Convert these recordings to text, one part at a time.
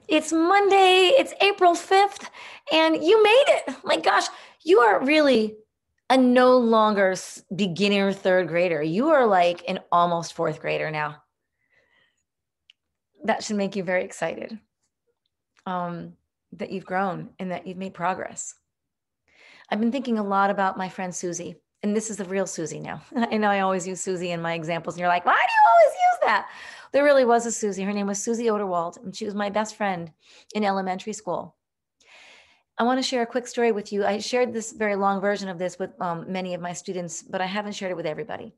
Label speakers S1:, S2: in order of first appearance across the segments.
S1: It's Monday, it's April 5th, and you made it. My gosh, you are really a no longer beginner third grader. You are like an almost fourth grader now. That should make you very excited that you've grown and that you've made progress. I've been thinking a lot about my friend Susie, and this is the real Susie now. I know I always use Susie in my examples, and you're like, why do you always use that? There really was a Susie. Her name was Susie Oderwald, and she was my best friend in elementary school. I want to share a quick story with you. I shared this very long version of this with many of my students, but I haven't shared it with everybody.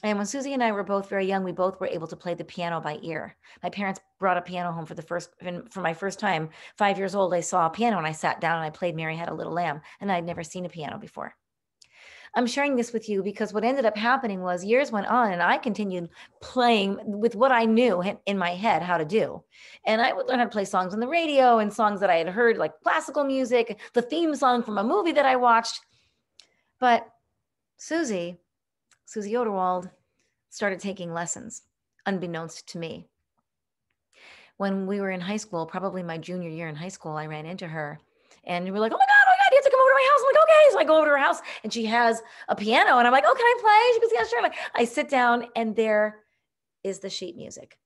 S1: And when Susie and I were both very young, we both were able to play the piano by ear. My parents brought a piano home for my first time. 5 years old, I saw a piano and I sat down and I played Mary Had a Little Lamb, and I'd never seen a piano before. I'm sharing this with you because what ended up happening was years went on and I continued playing with what I knew in my head how to do. And I would learn how to play songs on the radio and songs that I had heard, like classical music, the theme song from a movie that I watched. But Susie Oderwald, started taking lessons, unbeknownst to me. When we were in high school, probably my junior year in high school, I ran into her and we were like, oh my God, you have to come over to my house. I'm like, okay. So I go over to her house and she has a piano and I'm like, oh, can I play? She goes, yeah, sure. I sit down and there is the sheet music.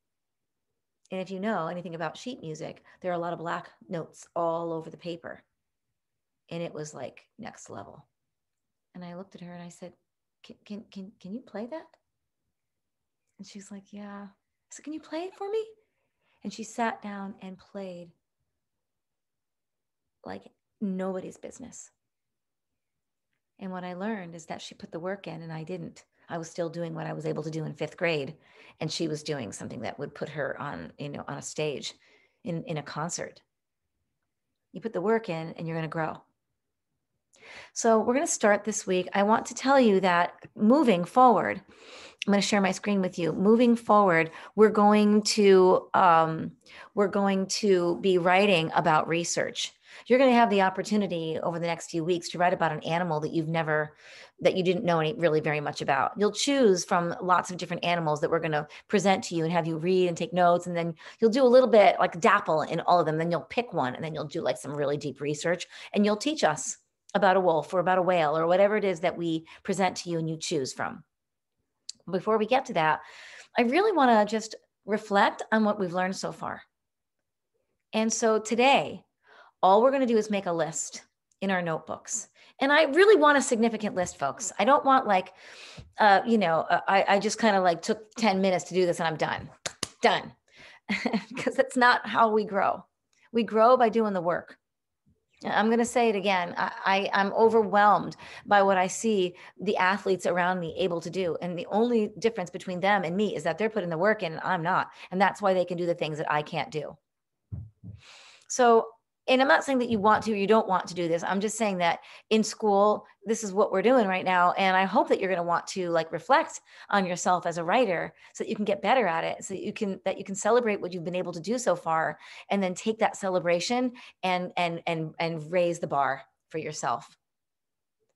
S1: And if you know anything about sheet music, there are a lot of black notes all over the paper. And it was like next level. And I looked at her and I said, can you play that? And she's like, yeah. I said, can you play it for me? And she sat down and played like nobody's business. And what I learned is that she put the work in and I didn't. I was still doing what I was able to do in fifth grade. And she was doing something that would put her on, on a stage in a concert. You put the work in and you're going to grow. So we're going to start this week. I want to tell you that moving forward, I'm going to share my screen with you. Moving forward, we're going to be writing about research. You're going to have the opportunity over the next few weeks to write about an animal that you didn't know really very much about. You'll choose from lots of different animals that we're going to present to you and have you read and take notes. And then you'll do a little bit like dabble in all of them. Then you'll pick one and then you'll do like some really deep research and you'll teach us about a wolf or about a whale or whatever it is that we present to you and you choose from. Before we get to that, I really want to just reflect on what we've learned so far. And so today, all we're going to do is make a list in our notebooks. And I really want a significant list, folks. I don't want like, I just kind of like took 10 minutes to do this and I'm done. Because that's not how we grow. We grow by doing the work. I'm going to say it again. I'm overwhelmed by what I see the athletes around me able to do. And the only difference between them and me is that they're putting the work in and I'm not. And that's why they can do the things that I can't do. So, and I'm not saying that you want to or you don't want to do this. I'm just saying that in school, this is what we're doing right now. And I hope that you're going to want to like reflect on yourself as a writer so that you can get better at it, so that you can celebrate what you've been able to do so far and then take that celebration and raise the bar for yourself.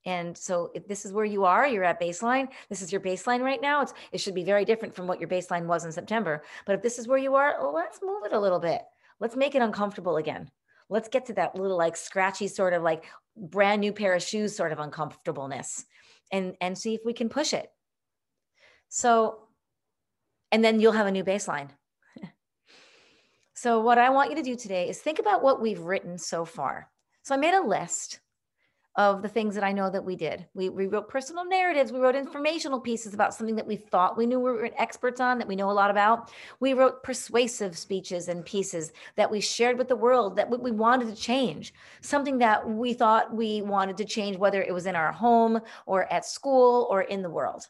S1: And so if this is where you are, you're at baseline, this is your baseline right now. It should be very different from what your baseline was in September. But if this is where you are, let's move it a little bit. Let's make it uncomfortable again. Let's get to that little like scratchy sort of like brand new pair of shoes sort of uncomfortableness and see if we can push it. So, and then you'll have a new baseline. So what I want you to do today is think about what we've written so far. So I made a list of the things that I know that we did. We wrote personal narratives. We wrote informational pieces about something that we thought we knew we were experts on, that we know a lot about. We wrote persuasive speeches and pieces that we shared with the world that we wanted to change, something that we thought we wanted to change, whether it was in our home or at school or in the world.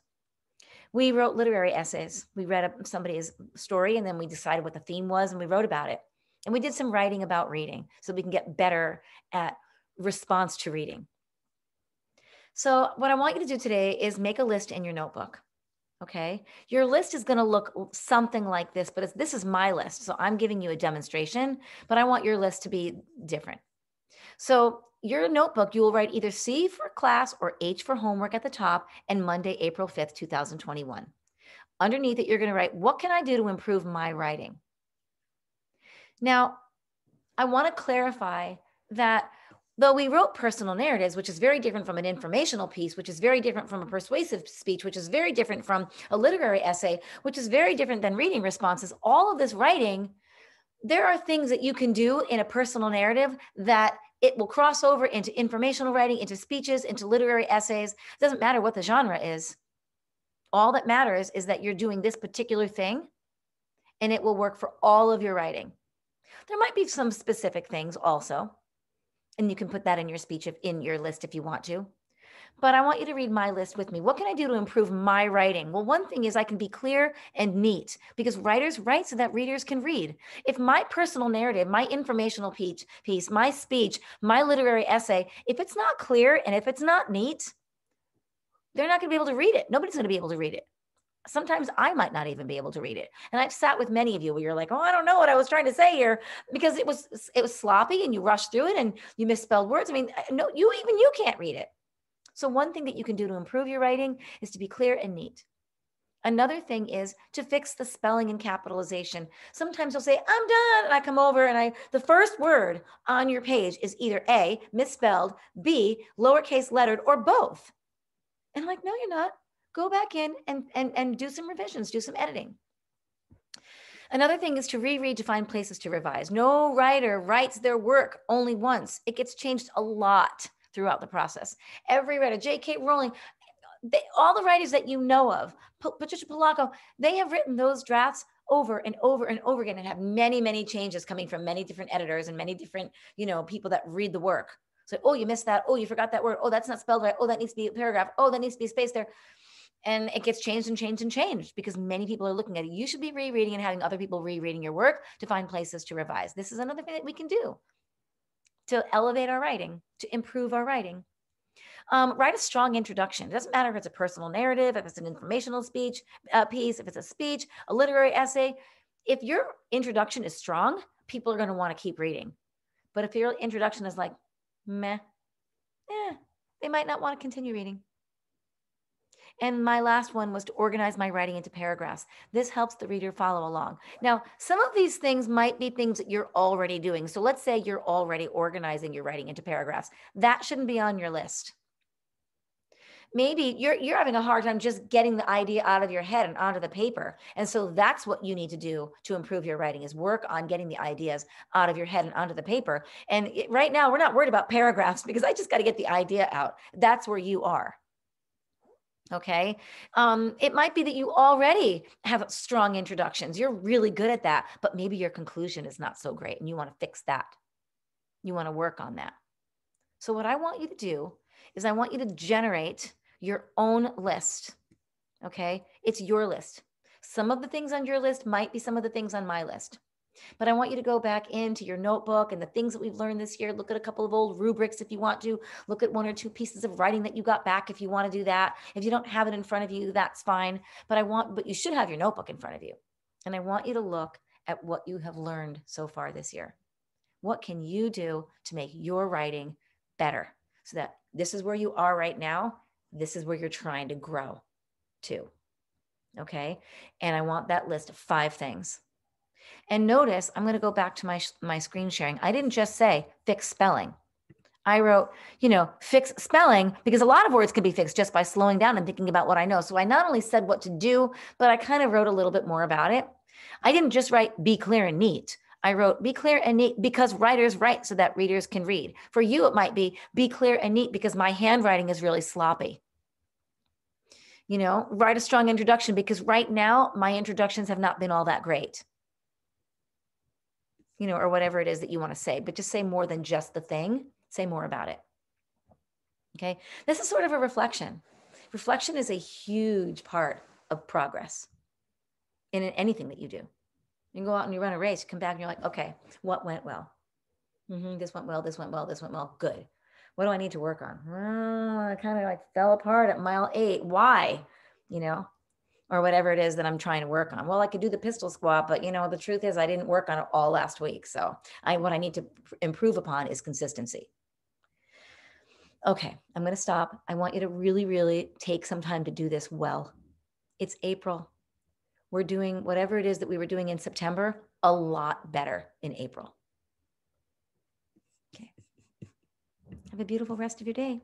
S1: We wrote literary essays. We read somebody's story and then we decided what the theme was and we wrote about it. And we did some writing about reading so we can get better at response to reading. So what I want you to do today is make a list in your notebook. Okay. Your list is going to look something like this, but this is my list. So I'm giving you a demonstration, but I want your list to be different. So your notebook, you will write either C for class or H for homework at the top and Monday, April 5th, 2021. Underneath it, you're going to write, what can I do to improve my writing? Now, I want to clarify that though we wrote personal narratives, which is very different from an informational piece, which is very different from a persuasive speech, which is very different from a literary essay, which is very different than reading responses, all of this writing, there are things that you can do in a personal narrative that it will cross over into informational writing, into speeches, into literary essays. It doesn't matter what the genre is. All that matters is that you're doing this particular thing and it will work for all of your writing. There might be some specific things also, and you can put that in your speech, in your list if you want to. But I want you to read my list with me. What can I do to improve my writing? Well, one thing is I can be clear and neat, because writers write so that readers can read. If my personal narrative, my informational piece, my speech, my literary essay, if it's not clear and if it's not neat, they're not going to be able to read it. Nobody's going to be able to read it. Sometimes I might not even be able to read it. And I've sat with many of you where you're like, oh, I don't know what I was trying to say here, because it was sloppy and you rushed through it and you misspelled words. I mean, no, you can't read it. So one thing that you can do to improve your writing is to be clear and neat. Another thing is to fix the spelling and capitalization. Sometimes you'll say, I'm done. And I come over and the first word on your page is either A, misspelled, B, lowercase lettered, or both. And I'm like, no, you're not. Go back in and do some revisions, do some editing. Another thing is to reread to find places to revise. No writer writes their work only once. It gets changed a lot throughout the process. Every writer, J.K. Rowling, all the writers that you know of, Patricia Polacco, they have written those drafts over and over and over again and have many, many changes coming from many different editors and many different, people that read the work. So, oh, you missed that. Oh, you forgot that word. Oh, that's not spelled right. Oh, that needs to be a paragraph. Oh, that needs to be a space there. And it gets changed and changed and changed because many people are looking at it. You should be rereading and having other people rereading your work to find places to revise. This is another thing that we can do to elevate our writing, to improve our writing. Write a strong introduction. It doesn't matter if it's a personal narrative, if it's an informational speech piece, if it's a speech, a literary essay. If your introduction is strong, people are going to want to keep reading. But if your introduction is like, meh, they might not want to continue reading. And my last one was to organize my writing into paragraphs. This helps the reader follow along. Now, some of these things might be things that you're already doing. So let's say you're already organizing your writing into paragraphs. That shouldn't be on your list. Maybe you're having a hard time just getting the idea out of your head and onto the paper. And so that's what you need to do to improve your writing, is work on getting the ideas out of your head and onto the paper. And right now, we're not worried about paragraphs because I just got to get the idea out. That's where you are. Okay. It might be that you already have strong introductions. You're really good at that, but maybe your conclusion is not so great and you want to fix that. You want to work on that. So what I want you to do is I want you to generate your own list. Okay. It's your list. Some of the things on your list might be some of the things on my list. But I want you to go back into your notebook and the things that we've learned this year. Look at a couple of old rubrics if you want to. Look at one or two pieces of writing that you got back if you want to do that. If you don't have it in front of you, that's fine. But you should have your notebook in front of you. And I want you to look at what you have learned so far this year. What can you do to make your writing better so that this is where you are right now? This is where you're trying to grow to. Okay. And I want that list of 5 things. And notice, I'm going to go back to my screen sharing. I didn't just say fix spelling. I wrote, fix spelling, because a lot of words can be fixed just by slowing down and thinking about what I know. So I not only said what to do, but I kind of wrote a little bit more about it. I didn't just write be clear and neat. I wrote be clear and neat because writers write so that readers can read. For you, it might be clear and neat because my handwriting is really sloppy. Write a strong introduction because right now my introductions have not been all that great. Or whatever it is that you want to say, but just say more than just the thing, say more about it. Okay. This is sort of a reflection. Reflection is a huge part of progress in anything that you do. You can go out and you run a race, you come back and you're like, okay, what went well? This went well, this went well, this went well. Good. What do I need to work on? I kind of fell apart at mile 8. Why? Or whatever it is that I'm trying to work on. Well, I could do the pistol squat, but the truth is I didn't work on it all last week. So what I need to improve upon is consistency. Okay, I'm going to stop. I want you to really, really take some time to do this well. It's April. We're doing whatever it is that we were doing in September a lot better in April. Have a beautiful rest of your day.